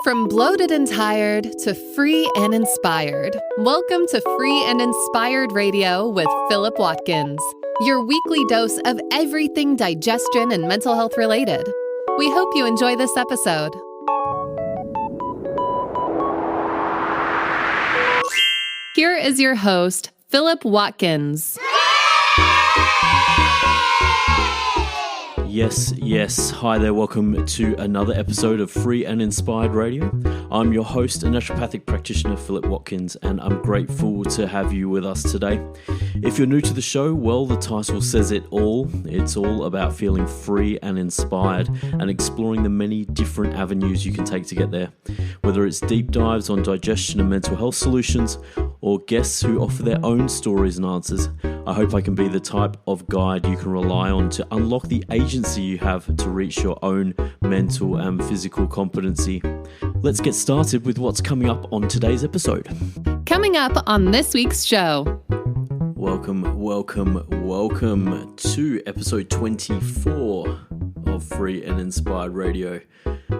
From bloated and tired to free and inspired. Welcome to Free and Inspired Radio with Philip Watkins, your weekly dose of everything digestion and mental health related. We hope you enjoy this episode. Here is your host, Philip Watkins. Yes. Hi there. Welcome to another episode of Free and Inspired Radio. I'm your host and naturopathic practitioner, Philip Watkins, and I'm grateful to have you with us today. If you're new to the show, well, the title says it all. It's all about feeling free and inspired and exploring the many different avenues you can take to get there. Whether it's deep dives on digestion and mental health solutions, or guests who offer their own stories and answers, I hope I can be the type of guide you can rely on to unlock the agency you have to reach your own mental and physical competency. Let's get started with what's coming up on today's episode. Coming up on this week's show. Welcome to episode 24 of Free and Inspired Radio.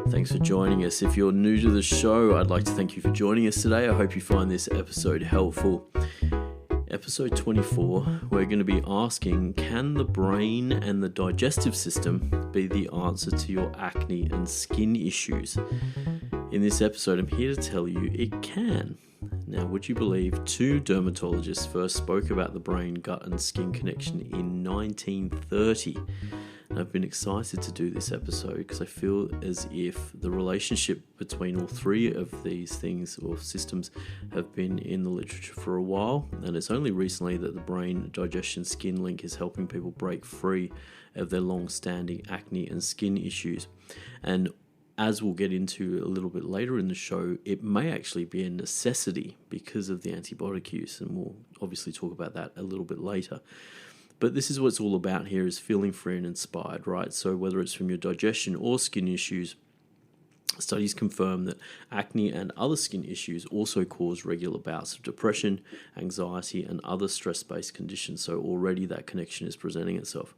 Thanks for joining us. If you're new to the show, I'd like to thank you for joining us today. I hope you find this episode helpful. Episode 24, we're going to be asking, can the brain and the digestive system be the answer to your acne and skin issues? In this episode, I'm here to tell you it can. Now, would you believe two dermatologists first spoke about the brain, gut and skin connection in 1930? And I've been excited to do this episode because I feel as if the relationship between all three of these things or systems have been in the literature for a while, and it's only recently that the brain-digestion-skin link is helping people break free of their long-standing acne and skin issues. And as we'll get into a little bit later in the show, it may actually be a necessity because of the antibiotic use, and we'll obviously talk about that a little bit later. But this is what it's all about here, is feeling free and inspired, right? So whether it's from your digestion or skin issues, studies confirm that acne and other skin issues also cause regular bouts of depression, anxiety, and other stress-based conditions. So already that connection is presenting itself.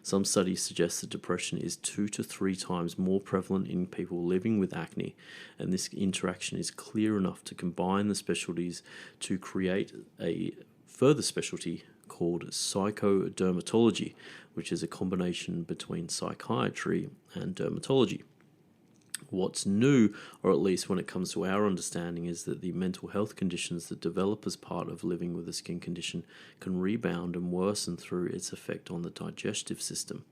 Some studies suggest that depression is 2 to 3 times more prevalent in people living with acne, and this interaction is clear enough to combine the specialties to create a further specialty called psychodermatology, which is a combination between psychiatry and dermatology. What's new, or at least when it comes to our understanding, is that the mental health conditions that develop as part of living with a skin condition can rebound and worsen through its effect on the digestive system.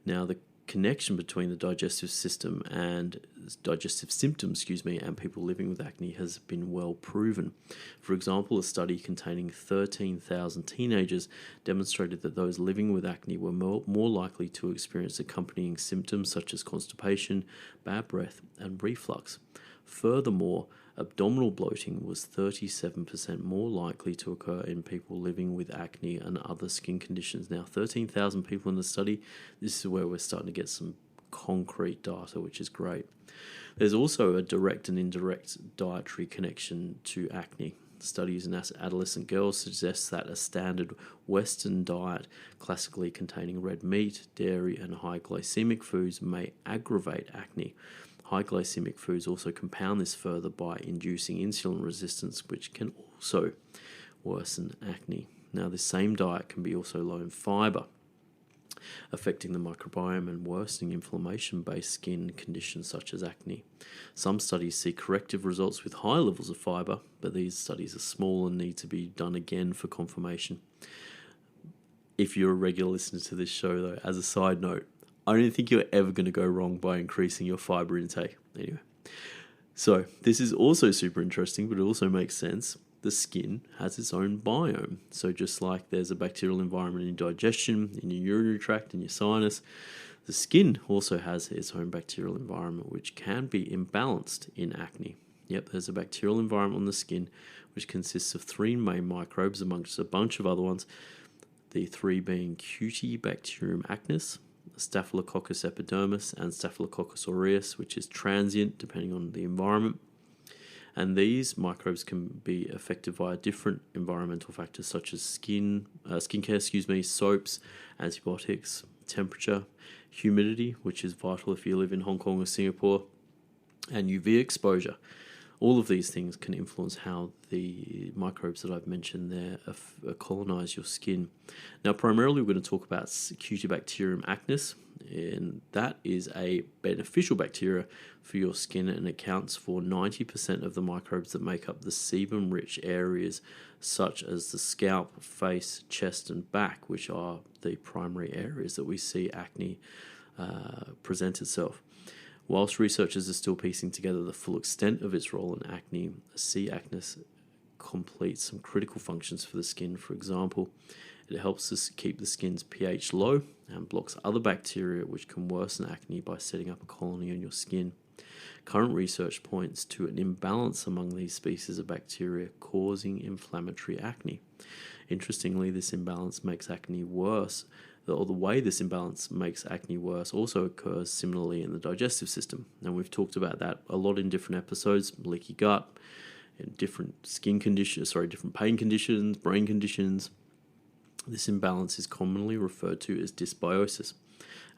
Now, the connection between the digestive system and digestive symptoms, and people living with acne has been well proven. For example, a study containing 13,000 teenagers demonstrated that those living with acne were more likely to experience accompanying symptoms such as constipation, bad breath, and reflux. Furthermore, abdominal bloating was 37% more likely to occur in people living with acne and other skin conditions. Now, 13,000 people in the study, this is where we're starting to get some concrete data, which is great. There's also a direct and indirect dietary connection to acne. Studies in adolescent girls suggest that a standard Western diet, classically containing red meat, dairy, and high glycemic foods, may aggravate acne. High glycemic foods also compound this further by inducing insulin resistance, which can also worsen acne. Now, this same diet can be also low in fiber, affecting the microbiome and worsening inflammation-based skin conditions such as acne. Some studies see corrective results with high levels of fiber, but these studies are small and need to be done again for confirmation. If you're a regular listener to this show, though, as a side note, I don't think you're ever going to go wrong by increasing your fiber intake. Anyway, so this is also super interesting, but it also makes sense. The skin has its own biome. So just like there's a bacterial environment in digestion, in your urinary tract, in your sinus, the skin also has its own bacterial environment, which can be imbalanced in acne. Yep, there's a bacterial environment on the skin, which consists of 3 main microbes amongst a bunch of other ones, the 3 being Cutibacterium acnes, Staphylococcus epidermis, and Staphylococcus aureus, which is transient depending on the environment. And these microbes can be affected via different environmental factors such as skincare, soaps, antibiotics, temperature, humidity, which is vital if you live in Hong Kong or Singapore, and UV exposure. All of these things can influence how the microbes that I've mentioned there colonize your skin. Now, primarily, we're going to talk about Cutibacterium acnes, and that is a beneficial bacteria for your skin and accounts for 90% of the microbes that make up the sebum-rich areas, such as the scalp, face, chest, and back, which are the primary areas that we see acne present itself. Whilst researchers are still piecing together the full extent of its role in acne, C. acnes completes some critical functions for the skin. For example, it helps us keep the skin's pH low and blocks other bacteria which can worsen acne by setting up a colony on your skin. Current research points to an imbalance among these species of bacteria causing inflammatory acne. Interestingly, this imbalance makes acne worse. The way this imbalance makes acne worse also occurs similarly in the digestive system. And we've talked about that a lot in different episodes: leaky gut, and different skin conditions, different pain conditions, brain conditions. This imbalance is commonly referred to as dysbiosis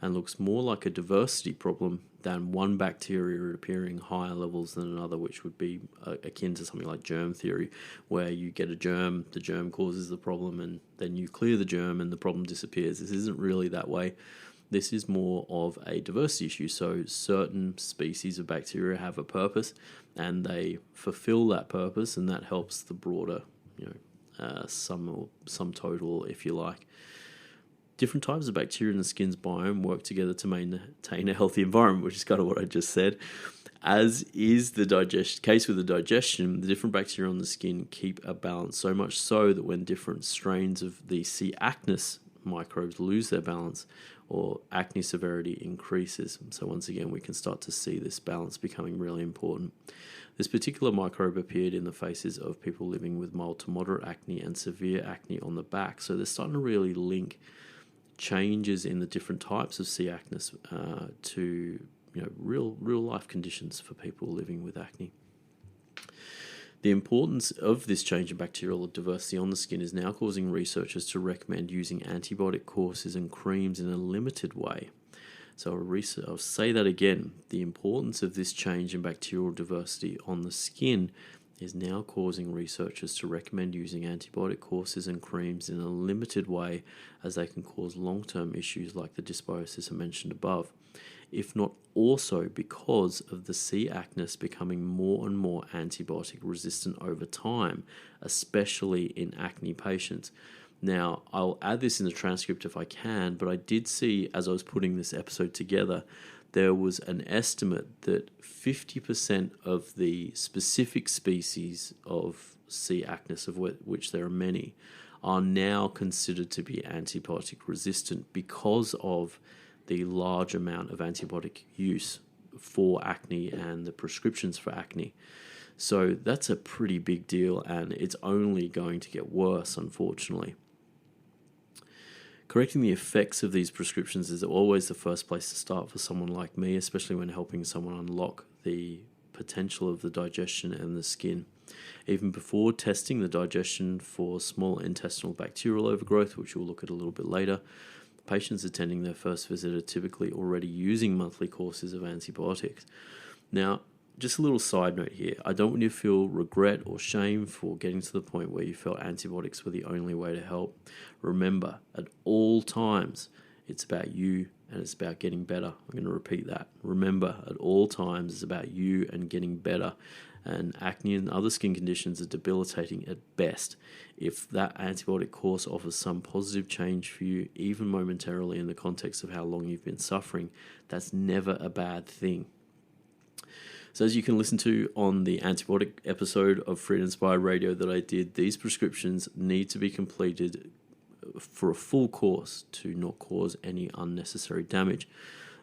and looks more like a diversity problem than one bacteria appearing higher levels than another, which would be akin to something like germ theory, where you get a germ, the germ causes the problem, and then you clear the germ and the problem disappears. This isn't really that way. This is more of a diversity issue. So certain species of bacteria have a purpose and they fulfill that purpose, and that helps the broader, sum total, if you like. Different types of bacteria in the skin's biome work together to maintain a healthy environment, which is kind of what I just said. As is the case with the digestion, the different bacteria on the skin keep a balance, so much so that when different strains of the C. acnes microbes lose their balance, or acne severity increases. So once again, we can start to see this balance becoming really important. This particular microbe appeared in the faces of people living with mild to moderate acne and severe acne on the back. So they're starting to really link changes in the different types of C. acnes to real life conditions for people living with acne. The importance of this change in bacterial diversity on the skin is now causing researchers to recommend using antibiotic courses and creams in a limited way. So I'll say that again. The importance of this change in bacterial diversity on the skin is now causing researchers to recommend using antibiotic courses and creams in a limited way, as they can cause long-term issues like the dysbiosis I mentioned above, if not also because of the C. acnes becoming more and more antibiotic resistant over time, especially in acne patients. Now, I'll add this in the transcript if I can, but I did see, as I was putting this episode together, there was an estimate that 50% of the specific species of C. acnes, of which there are many, are now considered to be antibiotic resistant because of the large amount of antibiotic use for acne and the prescriptions for acne. So that's a pretty big deal, and it's only going to get worse, unfortunately. Correcting the effects of these prescriptions is always the first place to start for someone like me, especially when helping someone unlock the potential of the digestion and the skin. Even before testing the digestion for small intestinal bacterial overgrowth, which we'll look at a little bit later, patients attending their first visit are typically already using monthly courses of antibiotics. Now, just a little side note here. I don't want you to feel regret or shame for getting to the point where you felt antibiotics were the only way to help. Remember, at all times, it's about you and it's about getting better. I'm going to repeat that. Remember, at all times, it's about you and getting better. And acne and other skin conditions are debilitating at best. If that antibiotic course offers some positive change for you, even momentarily in the context of how long you've been suffering, that's never a bad thing. So as you can listen to on the antibiotic episode of Free and Inspired Radio that I did, these prescriptions need to be completed for a full course to not cause any unnecessary damage.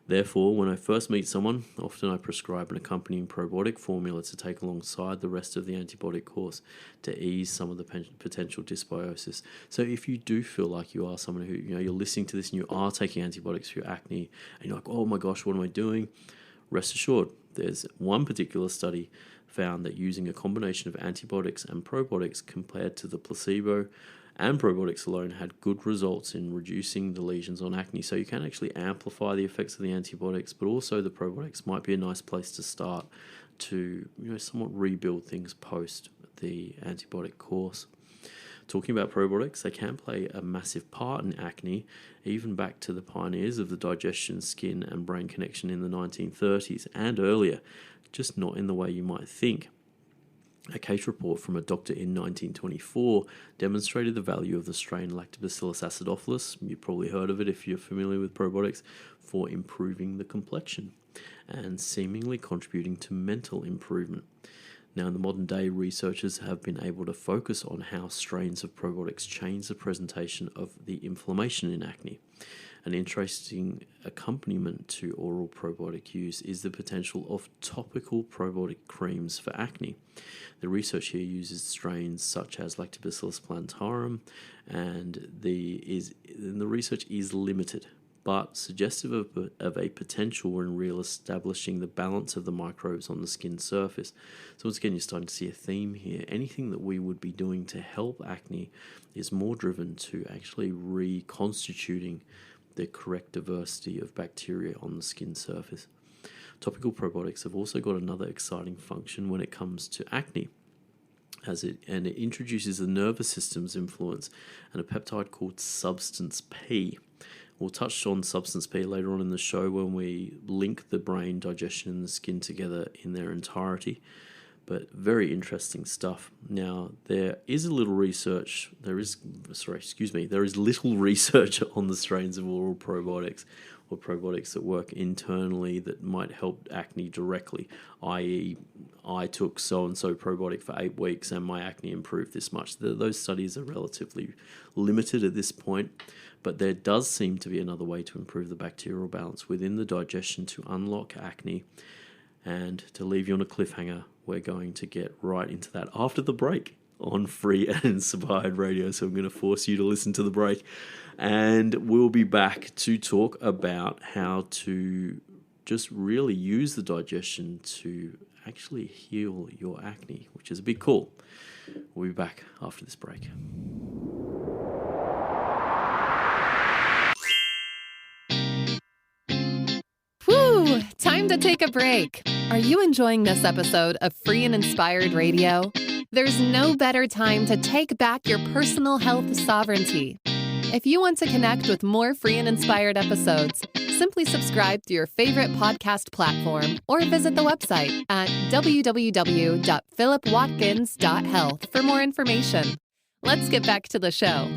Therefore, when I first meet someone, often I prescribe an accompanying probiotic formula to take alongside the rest of the antibiotic course to ease some of the potential dysbiosis. So if you do feel like you are someone who, you're listening to this and you are taking antibiotics for your acne, and you're like, oh my gosh, what am I doing? Rest assured, there's one particular study found that using a combination of antibiotics and probiotics compared to the placebo and probiotics alone had good results in reducing the lesions on acne. So you can actually amplify the effects of the antibiotics, but also the probiotics might be a nice place to start to somewhat rebuild things post the antibiotic course. Talking about probiotics, they can play a massive part in acne, even back to the pioneers of the digestion, skin, and brain connection in the 1930s and earlier, just not in the way you might think. A case report from a doctor in 1924 demonstrated the value of the strain Lactobacillus acidophilus, you've probably heard of it if you're familiar with probiotics, for improving the complexion and seemingly contributing to mental improvement. Now, in the modern day, researchers have been able to focus on how strains of probiotics change the presentation of the inflammation in acne. An interesting accompaniment to oral probiotic use is the potential of topical probiotic creams for acne. The research here uses strains such as Lactobacillus plantarum, and the research is limited, but suggestive of a potential in re-establishing the balance of the microbes on the skin surface. So once again, you're starting to see a theme here. Anything that we would be doing to help acne is more driven to actually reconstituting the correct diversity of bacteria on the skin surface. Topical probiotics have also got another exciting function when it comes to acne, it introduces the nervous system's influence and a peptide called substance P. We'll touch on substance P later on in the show when we link the brain, digestion, and the skin together in their entirety. But very interesting stuff. Now, there is little research on the strains of oral probiotics or probiotics that work internally that might help acne directly, i.e. I took so-and-so probiotic for 8 weeks and my acne improved this much. Those studies are relatively limited at this point, but there does seem to be another way to improve the bacterial balance within the digestion to unlock acne. And to leave you on a cliffhanger, we're going to get right into that after the break on Free and Inspired Radio. So I'm going to force you to listen to the break. And we'll be back to talk about how to just really use the digestion to actually heal your acne, which is a big call. We'll be back after this break. Whew, time to take a break. Are you enjoying this episode of Free and Inspired Radio? There's no better time to take back your personal health sovereignty. If you want to connect with more free and inspired episodes, simply subscribe to your favorite podcast platform or visit the website at www.philipwatkins.health for more information. Let's get back to the show.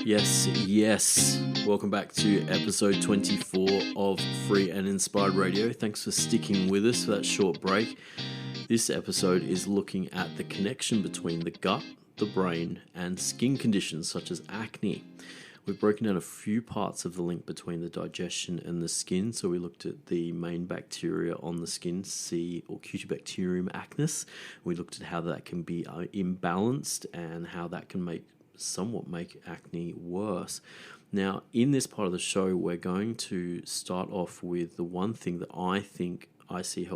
Yes. Welcome back to episode 24 of Free and Inspired Radio. Thanks for sticking with us for that short break. This episode is looking at the connection between the gut, the brain, and skin conditions such as acne. We've broken down a few parts of the link between the digestion and the skin. So we looked at the main bacteria on the skin, C or Cutibacterium acnes. We looked at how that can be imbalanced and how that can make acne worse. Now, in this part of the show, we're going to start off with the one thing that I see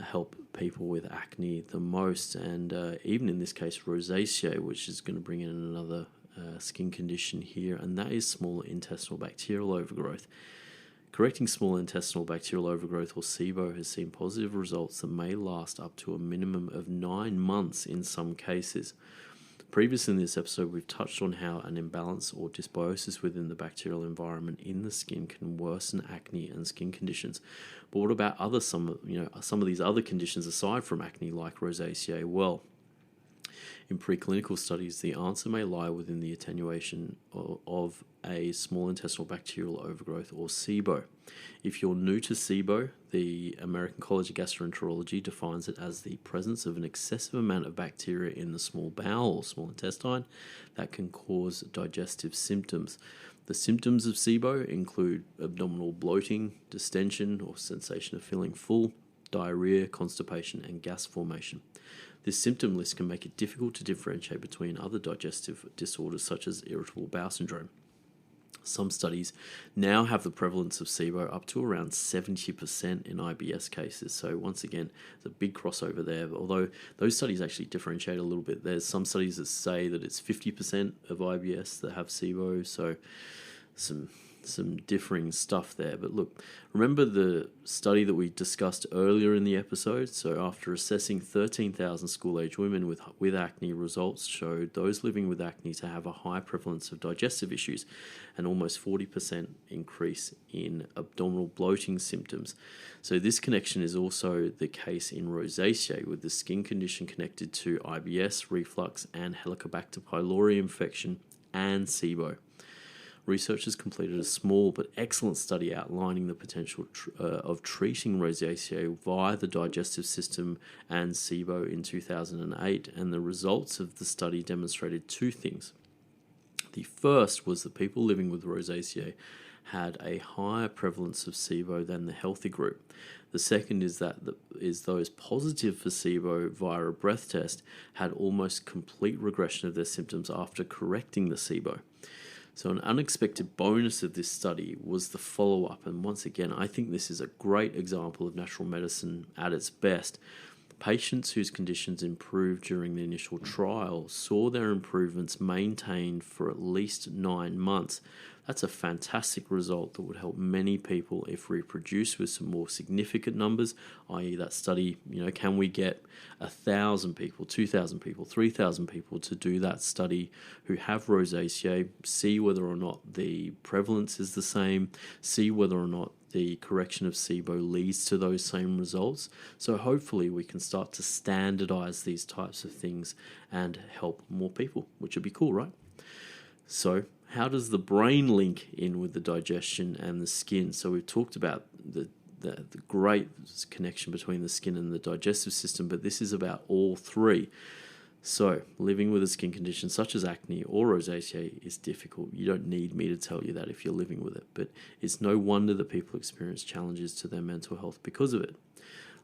help people with acne the most, and even in this case, rosacea, which is going to bring in another skin condition here, and that is small intestinal bacterial overgrowth. Correcting small intestinal bacterial overgrowth, or SIBO, has seen positive results that may last up to a minimum of 9 months in some cases. Previously in this episode, we've touched on how an imbalance or dysbiosis within the bacterial environment in the skin can worsen acne and skin conditions. But what about some of these other conditions aside from acne, like rosacea? Well, in preclinical studies, the answer may lie within the attenuation of a small intestinal bacterial overgrowth, or SIBO. If you're new to SIBO, the American College of Gastroenterology defines it as the presence of an excessive amount of bacteria in the small bowel or small intestine that can cause digestive symptoms. The symptoms of SIBO include abdominal bloating, distension or sensation of feeling full, diarrhea, constipation, and gas formation. This symptom list can make it difficult to differentiate between other digestive disorders such as irritable bowel syndrome. Some studies now have the prevalence of SIBO up to around 70% in IBS cases. So once again, there's a big crossover there. Although those studies actually differentiate a little bit. There's some studies that say that it's 50% of IBS that have SIBO. So some some differing stuff there. But look, remember the study that we discussed earlier in the episode? So after assessing 13,000 school-age women with acne, results showed those living with acne to have a high prevalence of digestive issues and almost 40% increase in abdominal bloating symptoms. So this connection is also the case in rosacea, with the skin condition connected to IBS, reflux, and Helicobacter pylori infection and SIBO. Researchers completed a small but excellent study outlining the potential of treating rosacea via the digestive system and SIBO in 2008, and the results of the study demonstrated two things. The first was that people living with rosacea had a higher prevalence of SIBO than the healthy group. The second is that those positive for SIBO via a breath test had almost complete regression of their symptoms after correcting the SIBO. So an unexpected bonus of this study was the follow-up, and once again, I think this is a great example of natural medicine at its best. Patients whose conditions improved during the initial trial saw their improvements maintained for at least 9 months. That's a fantastic result that would help many people if reproduced with some more significant numbers, i.e. that study, can we get 1,000 people, 2,000 people, 3,000 people to do that study who have rosacea, see whether or not the prevalence is the same, see whether or not the correction of SIBO leads to those same results. So hopefully we can start to standardize these types of things and help more people, which would be cool, right? So how does the brain link in with the digestion and the skin? So we've talked about the great connection between the skin and the digestive system, but this is about all three. So living with a skin condition such as acne or rosacea is difficult. You don't need me to tell you that if you're living with it, but it's no wonder that people experience challenges to their mental health because of it.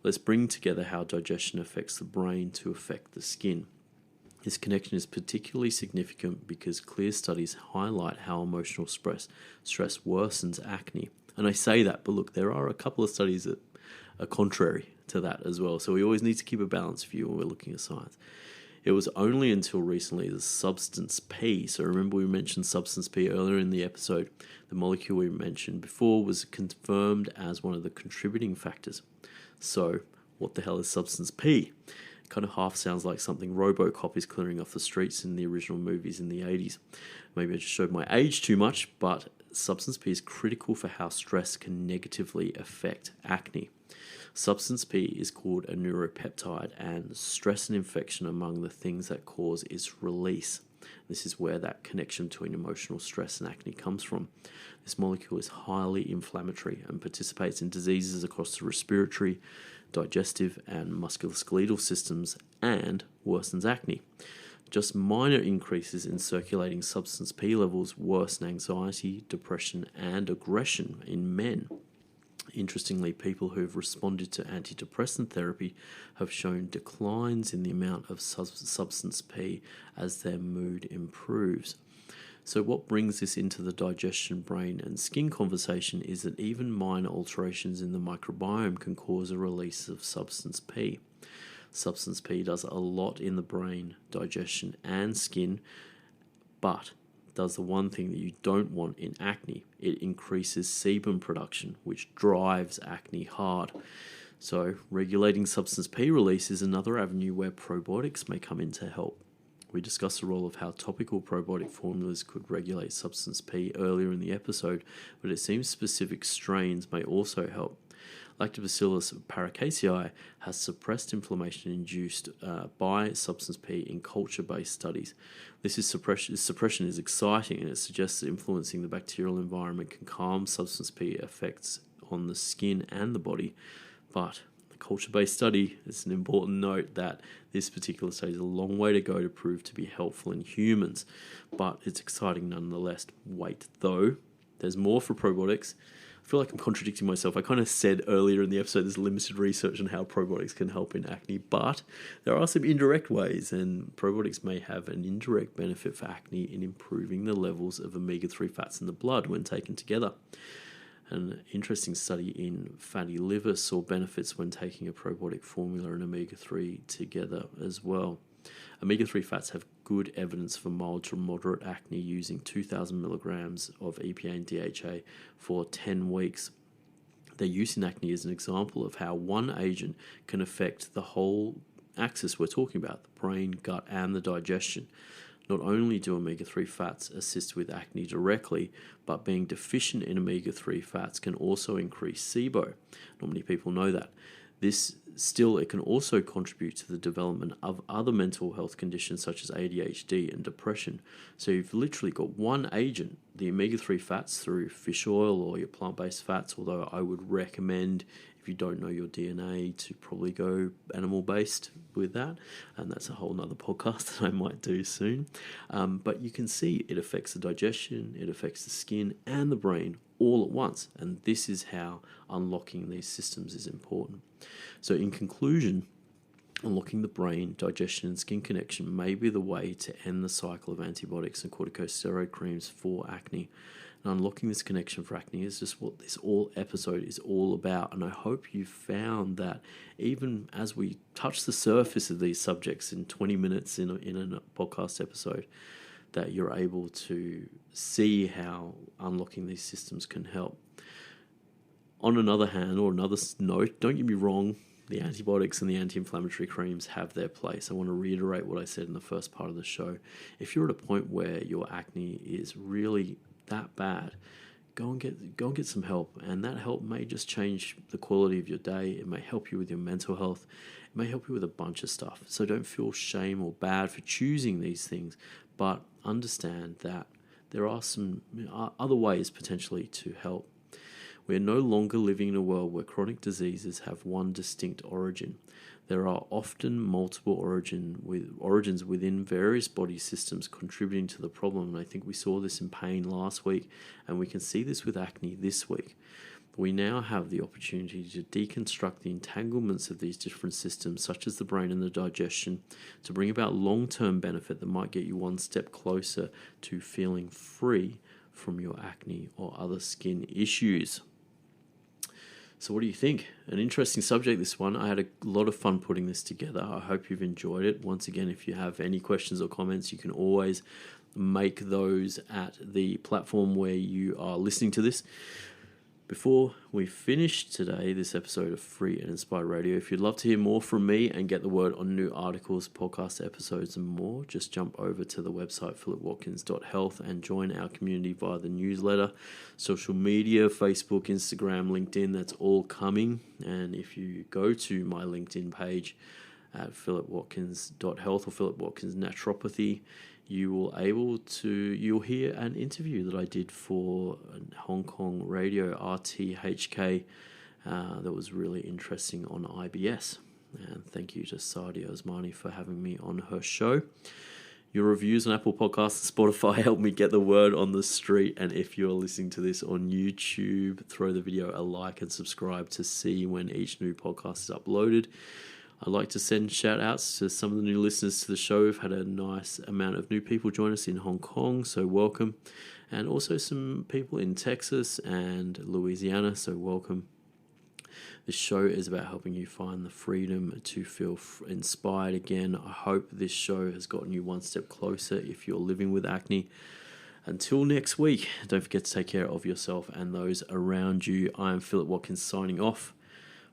Let's bring together how digestion affects the brain to affect the skin. This connection is particularly significant because clear studies highlight how emotional stress worsens acne. And I say that, but look, there are a couple of studies that are contrary to that as well. So we always need to keep a balanced view when we're looking at science. It was only until recently the substance P, so remember we mentioned substance P earlier in the episode, the molecule we mentioned before was confirmed as one of the contributing factors. So what the hell is substance P? It kind of half sounds like something RoboCop is clearing off the streets in the original movies in the 80s. Maybe I just showed my age too much, but substance P is critical for how stress can negatively affect acne. Substance P is called a neuropeptide, and stress and infection among the things that cause its release. This is where that connection between emotional stress and acne comes from. This molecule is highly inflammatory and participates in diseases across the respiratory, digestive, and musculoskeletal systems and worsens acne. Just minor increases in circulating substance P levels worsen anxiety, depression, and aggression in men. Interestingly, people who have responded to antidepressant therapy have shown declines in the amount of substance P as their mood improves. So what brings this into the digestion, brain, and skin conversation is that even minor alterations in the microbiome can cause a release of substance P. Substance P does a lot in the brain, digestion, and skin, but does the one thing that you don't want in acne. It increases sebum production, which drives acne hard. So regulating substance P release is another avenue where probiotics may come in to help. We discussed the role of how topical probiotic formulas could regulate substance P earlier in the episode, but it seems specific strains may also help. Lactobacillus paracasei has suppressed inflammation induced by substance P in culture-based studies. This suppression is exciting, and it suggests that influencing the bacterial environment can calm substance P effects on the skin and the body. But the culture-based study, it's an important note that this particular study is a long way to go to prove to be helpful in humans, but it's exciting nonetheless. Wait, though, there's more for probiotics. I feel like I'm contradicting myself. I kind of said earlier in the episode there's limited research on how probiotics can help in acne, but there are some indirect ways, and probiotics may have an indirect benefit for acne in improving the levels of omega-3 fats in the blood when taken together. An interesting study in fatty liver saw benefits when taking a probiotic formula and omega-3 together as well. Omega-3 fats have good evidence for mild to moderate acne using 2,000 milligrams of EPA and DHA for 10 weeks. Their use in acne is an example of how one agent can affect the whole axis we're talking about, the brain, gut, and the digestion. Not only do omega-3 fats assist with acne directly, but being deficient in omega-3 fats can also increase SIBO. Not many people know that. It can also contribute to the development of other mental health conditions such as ADHD and depression. So you've literally got one agent, the omega-3 fats through fish oil or your plant-based fats, although I would recommend, if you don't know your DNA, to probably go animal-based with that. And that's a whole nother podcast that I might do soon. But you can see it affects the digestion, it affects the skin and the brain all at once. And this is how unlocking these systems is important. So in conclusion, unlocking the brain, digestion and skin connection may be the way to end the cycle of antibiotics and corticosteroid creams for acne. And unlocking this connection for acne is just what this episode is all about. And I hope you found that even as we touch the surface of these subjects in 20 minutes in a podcast episode, that you're able to see how unlocking these systems can help. On another hand, or another note, don't get me wrong, the antibiotics and the anti-inflammatory creams have their place. I want to reiterate what I said in the first part of the show. If you're at a point where your acne is really that bad, go and get some help, and that help may just change the quality of your day. It may help you with your mental health. It may help you with a bunch of stuff. So don't feel shame or bad for choosing these things, but understand that there are some other ways potentially to help. We are no longer living in a world where chronic diseases have one distinct origin. There are often multiple origins within various body systems contributing to the problem, and I think we saw this in pain last week, and we can see this with acne this week. We now have the opportunity to deconstruct the entanglements of these different systems, such as the brain and the digestion, to bring about long-term benefit that might get you one step closer to feeling free from your acne or other skin issues. So what do you think? An interesting subject, this one. I had a lot of fun putting this together. I hope you've enjoyed it. Once again, if you have any questions or comments, you can always make those at the platform where you are listening to this. Before we finish today, this episode of Free and Inspired Radio, if you'd love to hear more from me and get the word on new articles, podcast episodes and more, just jump over to the website philipwatkins.health and join our community via the newsletter, social media, Facebook, Instagram, LinkedIn, that's all coming. And if you go to my LinkedIn page at philipwatkins.health or Philip Watkins Naturopathy, you'll hear an interview that I did for Hong Kong radio, RTHK, that was really interesting on IBS. And thank you to Sadia Osmani for having me on her show. Your reviews on Apple Podcasts and Spotify help me get the word on the street. And if you're listening to this on YouTube, throw the video a like and subscribe to see when each new podcast is uploaded. I'd like to send shout-outs to some of the new listeners to the show. We've had a nice amount of new people join us in Hong Kong, so welcome. And also some people in Texas and Louisiana, so welcome. This show is about helping you find the freedom to feel inspired again. I hope this show has gotten you one step closer if you're living with acne. Until next week, don't forget to take care of yourself and those around you. I am Philip Watkins signing off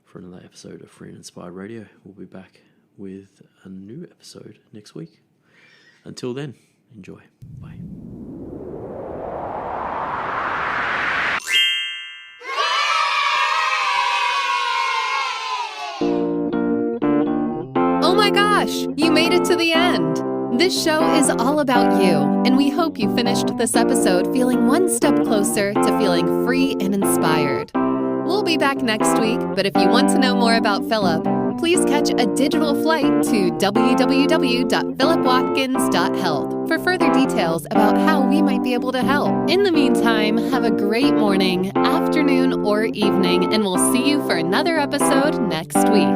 for another episode of Free and Inspired Radio. We'll be back with a new episode next week. Until then, enjoy. Bye. Oh my gosh, you made it to the end. This show is all about you, and we hope you finished this episode feeling one step closer to feeling free and inspired. We'll be back next week, but if you want to know more about Philip, please catch a digital flight to www.philipwatkins.health for further details about how we might be able to help. In the meantime, have a great morning, afternoon, or evening, and we'll see you for another episode next week.